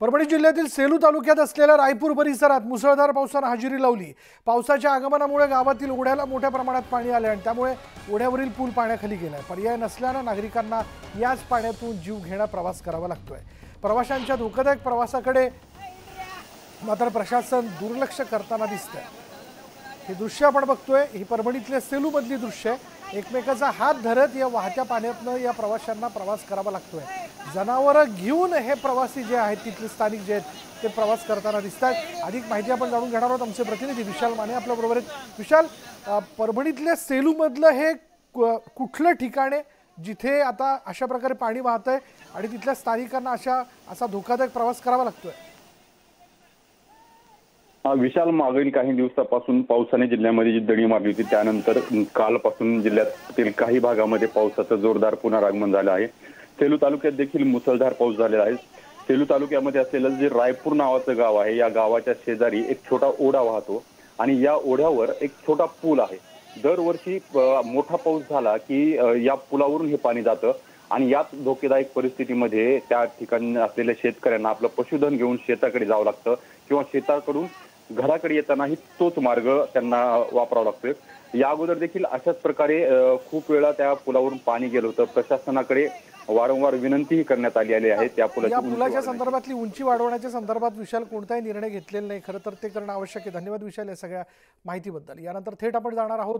परभणी जिल्ह्यातील सेलू तालुक्यात असलेल्या रायपूर परिसरात मुसळधार पावसाने हजेरी लावली। पावसाच्या आगमनामुळे गावातील ओढ्याला मोठ्या प्रमाणात पाणी आले आणि त्यामुळे ओढ्यावरील पूल पाण्याखाली गेलाय। पर्याय नसल्याने नागरिकांना याच पाण्यातून जीव घेणा प्रवास करावा लागतोय। प्रवाशांच्या धोकादायक प्रवासाकडे मात्र प्रशासन दुर्लक्ष करताना दिसतंय। हे दृश्य आपण बघतोय, ही परभणीतले सेलू मधली दृश्य आहे। एकमेकाचा हात धरत या वाहत्या पाण्यातनं या प्रवाशांना प्रवास करावा लागतोय। जनावरं घेऊन हे प्रवासी जे आहेत तिथले स्थानिक जे आहेत ते प्रवास करताना दिसतात। अधिक माहिती आपण जाणून घेणार आहोत। आमचे प्रतिनिधी विशाल माने आपल्या बरोबर आहेत। विशाल, परभणीतल्या सेलू मधलं हे कुठलं ठिकाण आहे जिथे आता अशा प्रकारे पाणी वाहतंय आणि तिथल्या स्थानिकांना असा धोकादायक प्रवास करावा लागतोय? विशाल, मागील काही दिवसापासून पावसाने जिल्ह्यामध्ये जी दडी मारली होती त्यानंतर कालपासून जिल्ह्यातील काही भागामध्ये पावसाचं जोरदार पुनरागमन झालं आहे। सेलू तालुक्यात देखील मुसळधार पाऊस झालेला आहे। सेलू तालुक्यामध्ये असलेलं जे रायपूर नावाचं गाव आहे, या गावाच्या शेजारी एक छोटा ओढा वाहतो आणि या ओढ्यावर एक छोटा पूल आहे। दरवर्षी मोठा पाऊस झाला की या पुलावरून हे पाणी जातं आणि याच धोकेदायक परिस्थितीमध्ये त्या ठिकाणी असलेल्या शेतकऱ्यांना आपलं पशुधन घेऊन शेताकडे जावं लागतं किंवा शेताकडून घराकडे येतानाही तोच मार्ग त्यांना वापरावा लागतोय। या अगोदर देखील अशाच प्रकारे खूप वेळा त्या पुलावरून पाणी गेलं होतं। प्रशासनाकडे वारंवार विनंतीही करण्यात आली आहे। त्या पुलाच्या संदर्भातली उंची वाढवण्याच्या संदर्भात विशाल कोणताही निर्णय घेतलेला नाही। खरं तर ते करणं आवश्यक आहे। धन्यवाद विशाल या सगळ्या माहितीबद्दल। यानंतर थेट आपण जाणार आहोत